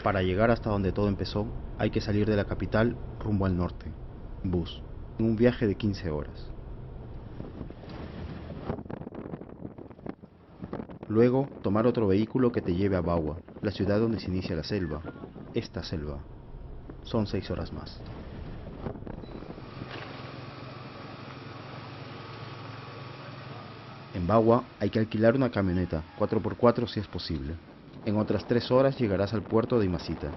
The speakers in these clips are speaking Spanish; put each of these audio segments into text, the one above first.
Para llegar hasta donde todo empezó, hay que salir de la capital rumbo al norte, bus, en un viaje de 15 horas. Luego, tomar otro vehículo que te lleve a Bagua, la ciudad donde se inicia la selva. Esta selva. Son 6 horas más. En Bagua hay que alquilar una camioneta, 4x4 si es posible. En otras 3 horas llegarás al puerto de Imacita.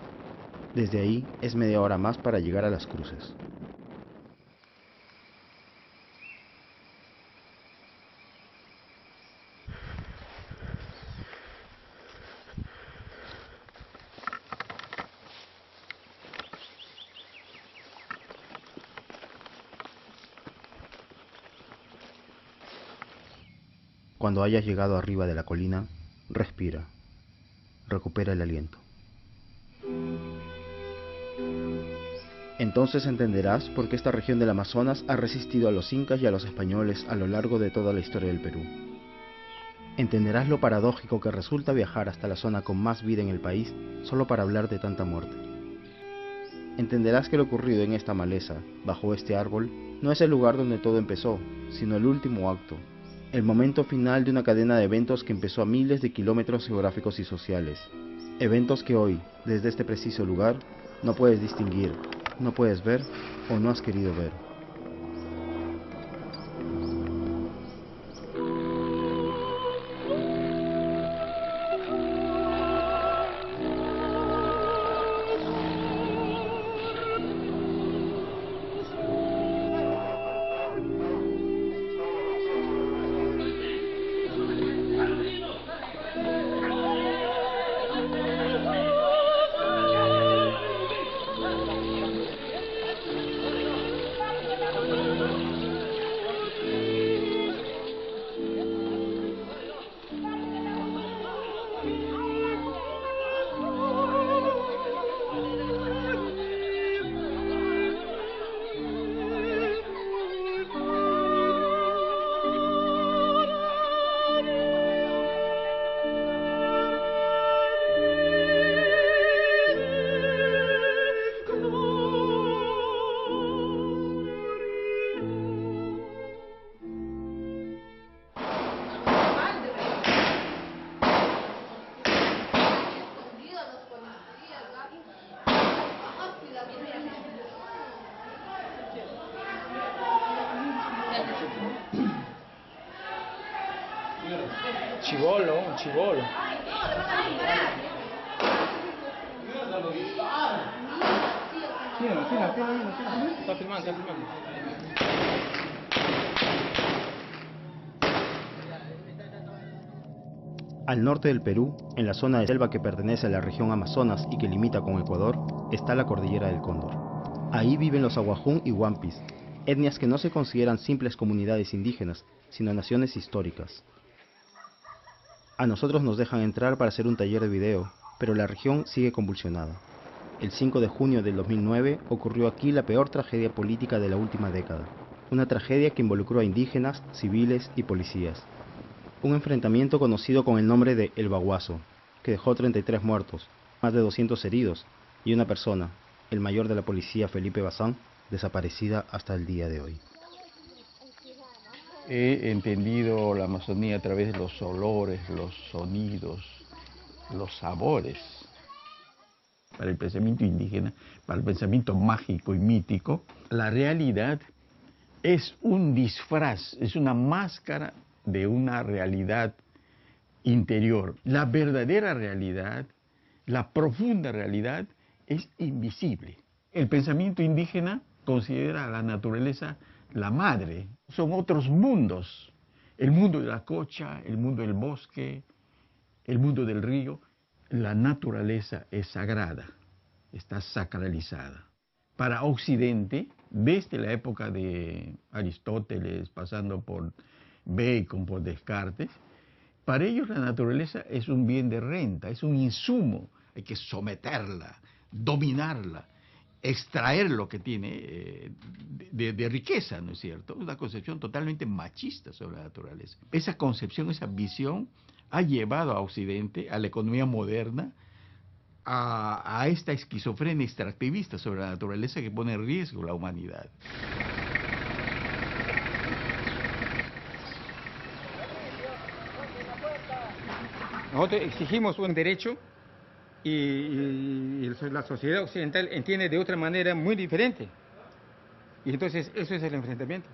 Desde ahí es media hora más para llegar a Las Cruces. Cuando hayas llegado arriba de la colina, respira. Recupera el aliento. Entonces entenderás por qué esta región del Amazonas ha resistido a los incas y a los españoles a lo largo de toda la historia del Perú. Entenderás lo paradójico que resulta viajar hasta la zona con más vida en el país solo para hablar de tanta muerte. Entenderás que lo ocurrido en esta maleza, bajo este árbol, no es el lugar donde todo empezó, sino el último acto, el momento final de una cadena de eventos que empezó a miles de kilómetros geográficos y sociales. Eventos que hoy, desde este preciso lugar, no puedes distinguir, no puedes ver o no has querido ver. Chivolo, un chivolo. Está filmando. Al norte del Perú, en la zona de selva que pertenece a la región Amazonas y que limita con Ecuador, está la cordillera del Cóndor. Ahí viven los Aguajún y Huampis, etnias que no se consideran simples comunidades indígenas, sino naciones históricas. A nosotros nos dejan entrar para hacer un taller de video, pero la región sigue convulsionada. El 5 de junio del 2009 ocurrió aquí la peor tragedia política de la última década. Una tragedia que involucró a indígenas, civiles y policías. Un enfrentamiento conocido con el nombre de El Baguazo, que dejó 33 muertos, más de 200 heridos y una persona, el mayor de la policía Felipe Bazán, desaparecida hasta el día de hoy. He entendido la Amazonía a través de los olores, los sonidos, los sabores. Para el pensamiento indígena, para el pensamiento mágico y mítico, la realidad es un disfraz, es una máscara de una realidad interior. La verdadera realidad, la profunda realidad, es invisible. El pensamiento indígena considera a la naturaleza la madre. Son otros mundos. El mundo de la cocha, el mundo del bosque, el mundo del río. La naturaleza es sagrada, está sacralizada. Para Occidente, desde la época de Aristóteles, pasando por Bacon, por Descartes, para ellos la naturaleza es un bien de renta, es un insumo. Hay que someterla, dominarla, extraer lo que tiene de riqueza, ¿no es cierto? Una concepción totalmente machista sobre la naturaleza. Esa concepción, esa visión ha llevado a Occidente, a la economía moderna, a esta esquizofrenia extractivista sobre la naturaleza que pone en riesgo la humanidad. Nosotros exigimos un derecho y la sociedad occidental entiende de otra manera muy diferente. Y entonces eso es el enfrentamiento.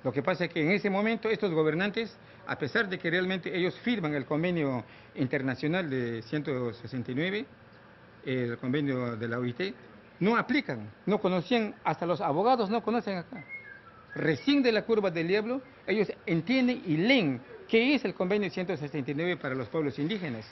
Lo que pasa es que en ese momento estos gobernantes, a pesar de que realmente ellos firman el convenio internacional de 169, el convenio de la OIT, no aplican, no conocían, hasta los abogados no conocen acá. Recién de la curva del diablo, ellos entienden y leen qué es el convenio 169 para los pueblos indígenas.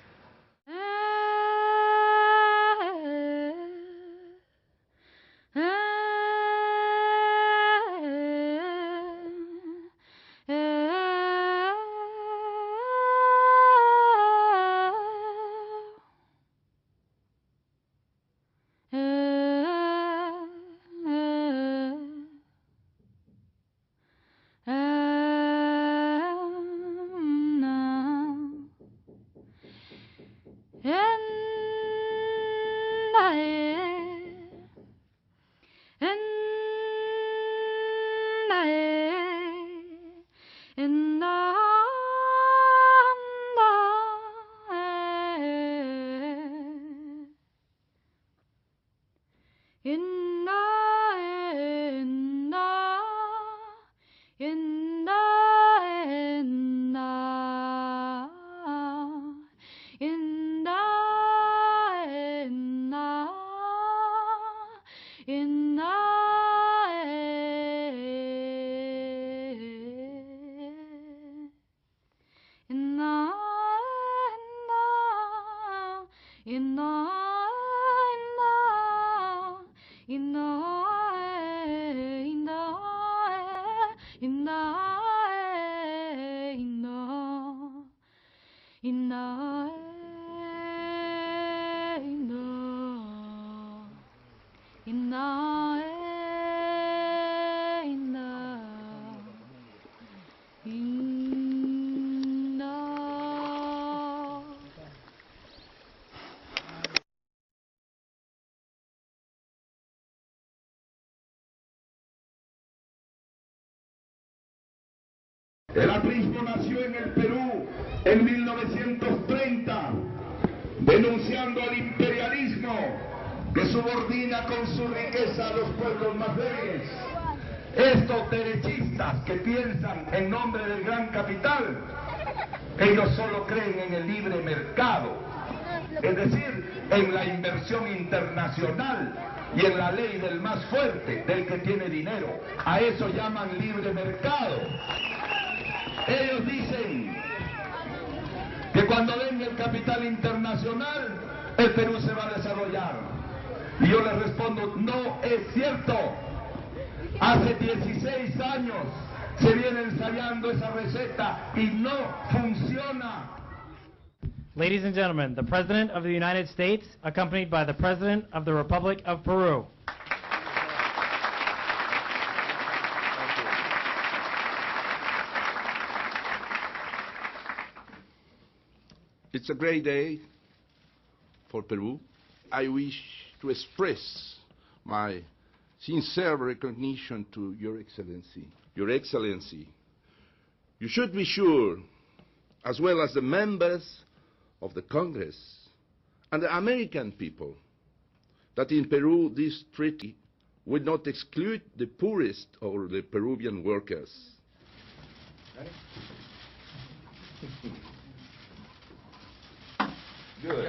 El aprismo nació en el Perú en 1930, denunciando el imperialismo que subordina con su riqueza a los pueblos más débiles. Estos derechistas que piensan en nombre del gran capital, ellos solo creen en el libre mercado, es decir, en la inversión internacional y en la ley del más fuerte, del que tiene dinero. A eso llaman libre mercado. Ellos dicen que cuando venga el capital internacional, el Perú se va a desarrollar. Y yo les respondo, no es cierto. Hace 16 años se viene ensayando esa receta y no funciona. Ladies and gentlemen, the President of the United States, accompanied by the President of the Republic of Peru. It's a great day for Peru. I wish to express my sincere recognition to Your Excellency. Your Excellency, you should be sure, as well as the members of the Congress and the American people, that in Peru this treaty would not exclude the poorest or the Peruvian workers. Good.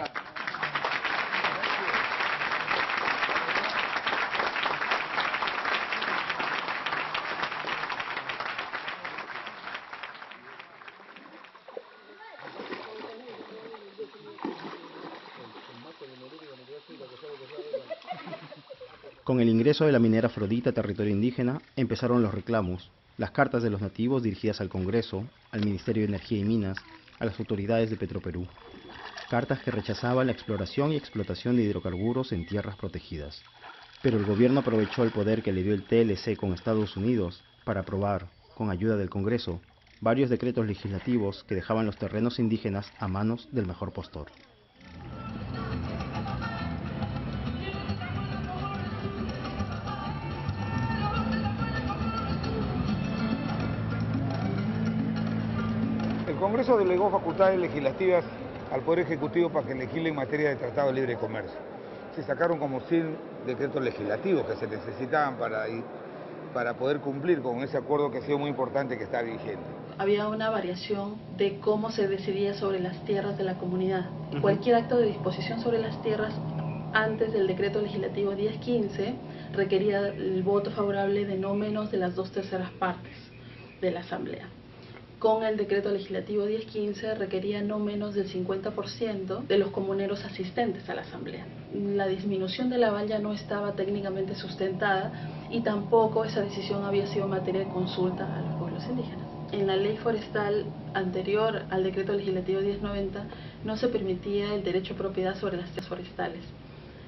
Con el ingreso de la minera Afrodita a territorio indígena, empezaron los reclamos, las cartas de los nativos dirigidas al Congreso, al Ministerio de Energía y Minas, a las autoridades de Petroperú. Cartas que rechazaban la exploración y explotación de hidrocarburos en tierras protegidas. Pero el gobierno aprovechó el poder que le dio el TLC con Estados Unidos para aprobar, con ayuda del Congreso, varios decretos legislativos que dejaban los terrenos indígenas a manos del mejor postor. Congreso delegó facultades legislativas al Poder Ejecutivo para que legisle en materia de Tratado de Libre Comercio. Se sacaron como 100 decretos legislativos que se necesitaban para poder cumplir con ese acuerdo que ha sido muy importante, que está vigente. Había una variación de cómo se decidía sobre las tierras de la comunidad. Cualquier acto de disposición sobre las tierras antes del decreto legislativo 1015 requería el voto favorable de no menos de las 2/3 partes de la Asamblea. Con el decreto legislativo 1015 requería no menos del 50% de los comuneros asistentes a la Asamblea. La disminución de la valla no estaba técnicamente sustentada y tampoco esa decisión había sido materia de consulta a los pueblos indígenas. En la ley forestal anterior al decreto legislativo 1090 no se permitía el derecho a propiedad sobre las tierras forestales.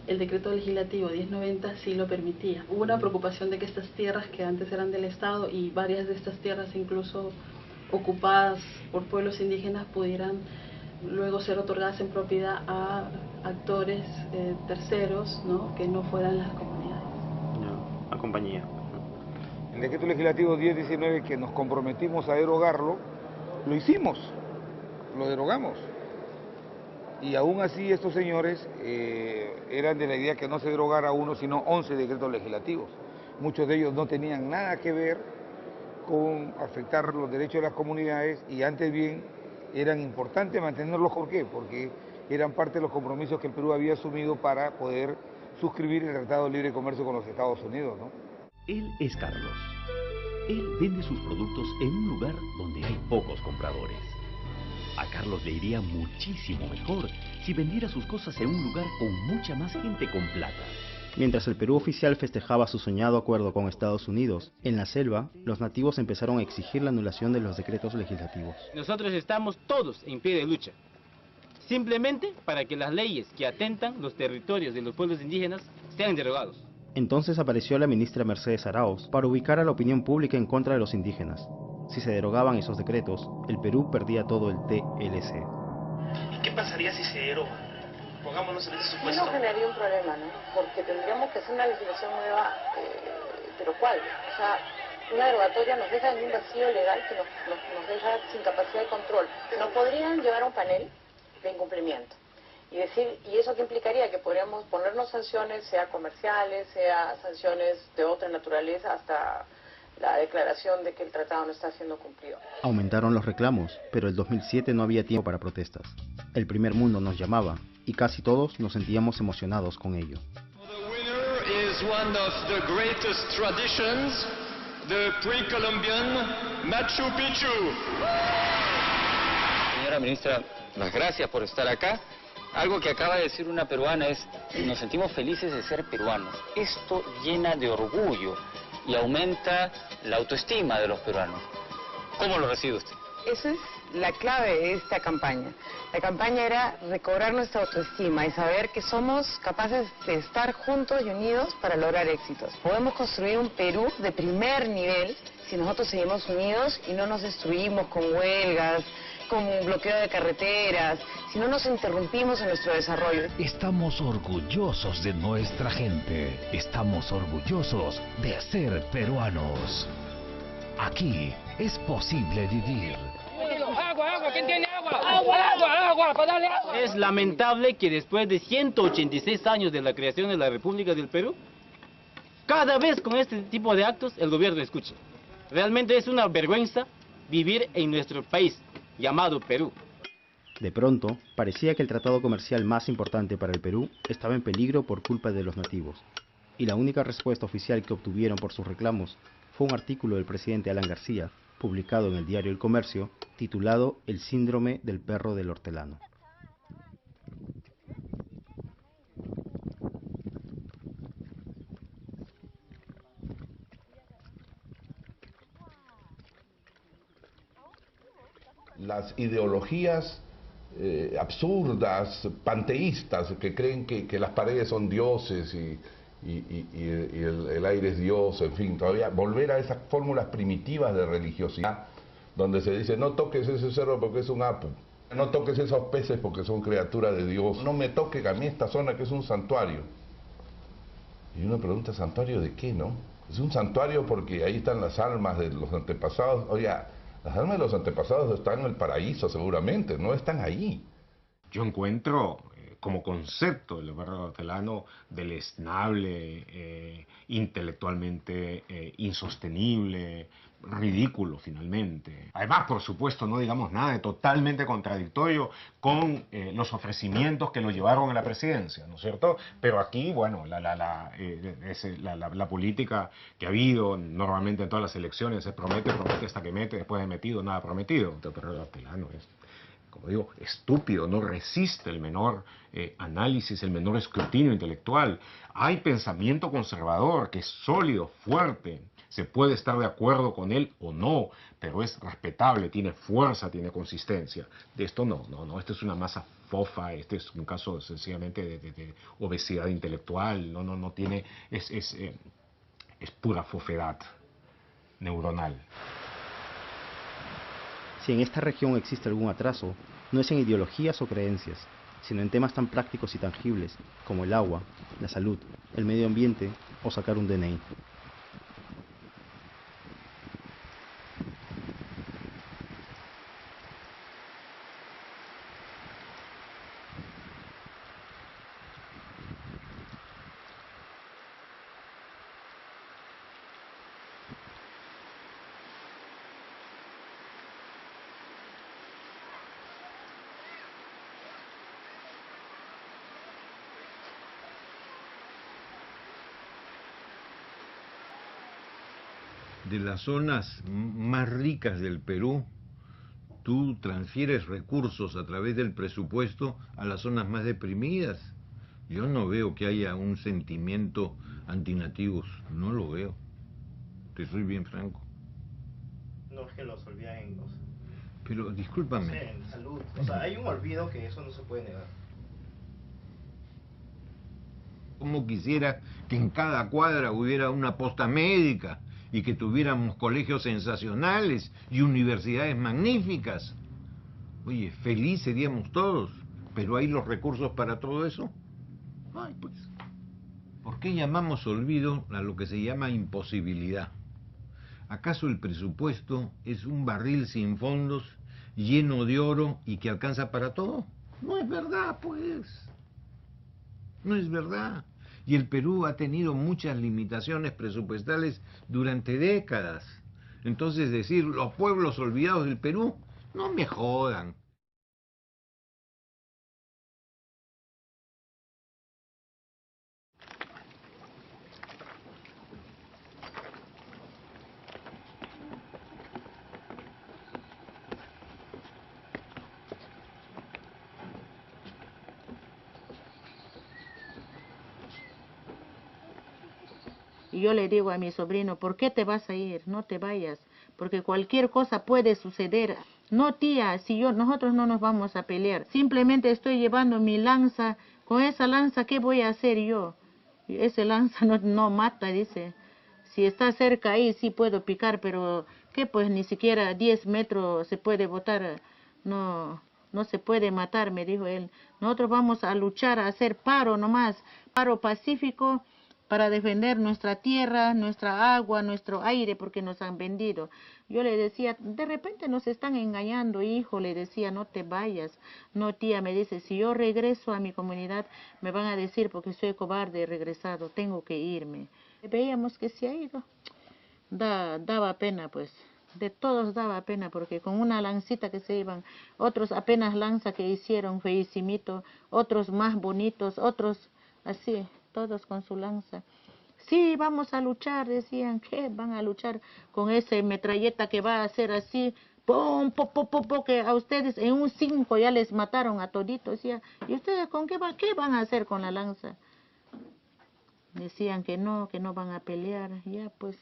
El decreto legislativo 1090 sí lo permitía. Hubo una preocupación de que estas tierras que antes eran del Estado y varias de estas tierras incluso ocupadas por pueblos indígenas pudieran luego ser otorgadas en propiedad a actores terceros, ¿no?, que no fueran las comunidades. A compañía. El decreto legislativo 1019, que nos comprometimos a derogarlo, lo hicimos, lo derogamos. Y aún así estos señores eran de la idea que no se derogara uno, sino 11 decretos legislativos. Muchos de ellos no tenían nada que ver con afectar los derechos de las comunidades y antes bien eran importantes mantenerlos. ¿Por qué? Porque eran parte de los compromisos que el Perú había asumido para poder suscribir el Tratado de Libre Comercio con los Estados Unidos, ¿no? Él es Carlos. Él vende sus productos en un lugar donde hay pocos compradores. A Carlos le iría muchísimo mejor si vendiera sus cosas en un lugar con mucha más gente con plata. Mientras el Perú oficial festejaba su soñado acuerdo con Estados Unidos, en la selva, los nativos empezaron a exigir la anulación de los decretos legislativos. Nosotros estamos todos en pie de lucha, simplemente para que las leyes que atentan los territorios de los pueblos indígenas sean derogados. Entonces apareció la ministra Mercedes Arauz para ubicar a la opinión pública en contra de los indígenas. Si se derogaban esos decretos, el Perú perdía todo el TLC. ¿Y qué pasaría si se deroga? Pongámonos en ese supuesto. No generaría un problema, ¿no? Porque tendríamos que hacer una legislación nueva, pero ¿cuál? O sea, una derogatoria nos deja en un vacío legal que nos deja sin capacidad de control. Nos podrían llevar a un panel de incumplimiento y decir, ¿y eso qué implicaría? Que podríamos ponernos sanciones, sea comerciales, sea sanciones de otra naturaleza, hasta la declaración de que el tratado no está siendo cumplido. Aumentaron los reclamos, pero el 2007 no había tiempo para protestas. El primer mundo nos llamaba y casi todos nos sentíamos emocionados con ello. The winner is one of the greatest traditions, the pre-Columbian Machu Picchu. Señora ministra, las gracias por estar acá. Algo que acaba de decir una peruana es, nos sentimos felices de ser peruanos. Esto llena de orgullo y aumenta la autoestima de los peruanos. ¿Cómo lo recibe usted? Esa es la clave de esta campaña. La campaña era recobrar nuestra autoestima y saber que somos capaces de estar juntos y unidos para lograr éxitos. Podemos construir un Perú de primer nivel si nosotros seguimos unidos y no nos destruimos con huelgas, con bloqueo de carreteras, si no nos interrumpimos en nuestro desarrollo. Estamos orgullosos de nuestra gente. Estamos orgullosos de ser peruanos. Aquí es posible vivir. Agua, ¿quién tiene agua? Agua, para darle agua. Es lamentable que después de 186 años de la creación de la República del Perú, cada vez con este tipo de actos el gobierno escuche. Realmente es una vergüenza vivir en nuestro país llamado Perú. De pronto, parecía que el tratado comercial más importante para el Perú estaba en peligro por culpa de los nativos. Y la única respuesta oficial que obtuvieron por sus reclamos fue un artículo del presidente Alan García, publicado en el diario El Comercio, titulado El síndrome del perro del hortelano. Las ideologías absurdas, panteístas, que creen que las paredes son dioses y el aire es Dios, en fin, todavía volver a esas fórmulas primitivas de religiosidad, donde se dice, no toques ese cerro porque es un apu, no toques esos peces porque son criaturas de Dios, no me toque a mí esta zona que es un santuario. Y uno pregunta, ¿santuario de qué, no? Es un santuario porque ahí están las almas de los antepasados. Oiga, Las almas de los antepasados están en el paraíso seguramente, no están ahí. Yo encuentro como concepto el barrio hortelano deleznable, intelectualmente insostenible, ridículo finalmente. Además, por supuesto, no digamos nada de totalmente contradictorio con los ofrecimientos que lo llevaron a la presidencia, ¿no es cierto? Pero aquí, bueno, la política que ha habido normalmente en todas las elecciones es promete hasta que mete, después de metido, nada prometido. Entonces, el hortelano es, como digo, estúpido, no resiste el menor análisis, el menor escrutinio intelectual. Hay pensamiento conservador que es sólido, fuerte, se puede estar de acuerdo con él o no, pero es respetable, tiene fuerza, tiene consistencia. De esto no, esto es una masa fofa, este es un caso sencillamente de obesidad intelectual, no tiene, es pura fofedad neuronal. Si en esta región existe algún atraso, no es en ideologías o creencias, sino en temas tan prácticos y tangibles como el agua, la salud, el medio ambiente o sacar un DNI. De las zonas más ricas del Perú, tú transfieres recursos a través del presupuesto a las zonas más deprimidas. Yo no veo que haya un sentimiento antinativos, no lo veo. Te soy bien franco. No es que los olviden en los... Pero discúlpame. No sé, en salud. O sea, hay un olvido que eso no se puede negar. Como quisiera que en cada cuadra hubiera una posta médica y que tuviéramos colegios sensacionales y universidades magníficas. Oye, feliz seríamos todos, pero ¿hay los recursos para todo eso? Ay, pues. ¿Por qué llamamos olvido a lo que se llama imposibilidad? ¿Acaso el presupuesto es un barril sin fondos, lleno de oro y que alcanza para todo? No es verdad, pues. No es verdad. Y el Perú ha tenido muchas limitaciones presupuestales durante décadas. Entonces decir, los pueblos olvidados del Perú, no me jodan. Y yo le digo a mi sobrino, ¿por qué te vas a ir? No te vayas, porque cualquier cosa puede suceder. No, tía, nosotros no nos vamos a pelear. Simplemente estoy llevando mi lanza. Con esa lanza, ¿qué voy a hacer yo? Y ese lanza no mata, dice. Si está cerca ahí, sí puedo picar, pero ¿qué? Pues ni siquiera 10 metros se puede botar. No se puede matar, me dijo él. Nosotros vamos a luchar, a hacer paro nomás, paro pacífico, para defender nuestra tierra, nuestra agua, nuestro aire, porque nos han vendido. Yo le decía, de repente nos están engañando, hijo, le decía, no te vayas. No, tía, me dice, si yo regreso a mi comunidad, me van a decir, porque soy cobarde, he regresado, tengo que irme. Veíamos que se ha ido. Daba pena, pues. De todos daba pena, porque con una lancita que se iban, otros apenas lanza que hicieron, feicimito, otros más bonitos, otros así, todos con su lanza. Sí, vamos a luchar, decían. ¿Qué van a luchar con ese metralleta que va a hacer así? ¡Pum, pum, pum, pum, pum! Que a ustedes en un 5 ya les mataron a toditos. Decía, ¿y ustedes con qué van a hacer con la lanza? Decían que no van a pelear. Ya, pues.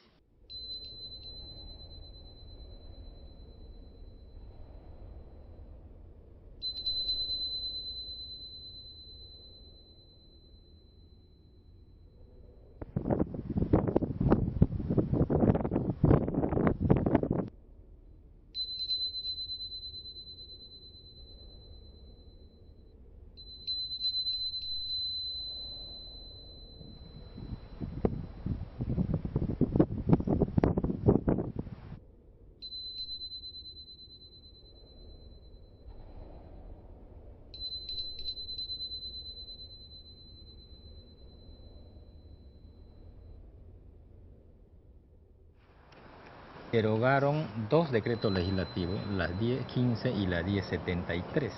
derogaron 2 decretos legislativos, la 1015 y la 1073.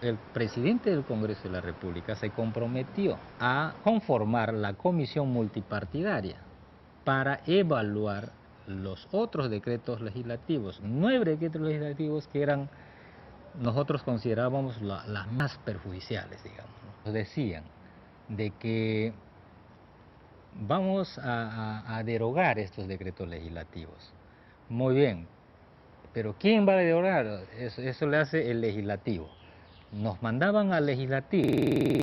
El presidente del Congreso de la República se comprometió a conformar la comisión multipartidaria para evaluar los otros decretos legislativos, 9 decretos legislativos que eran, nosotros considerábamos las más perjudiciales, digamos. Nos decían de que vamos a derogar estos decretos legislativos. Muy bien, pero ¿quién va a derogar? Eso le hace el legislativo. Nos mandaban al legislativo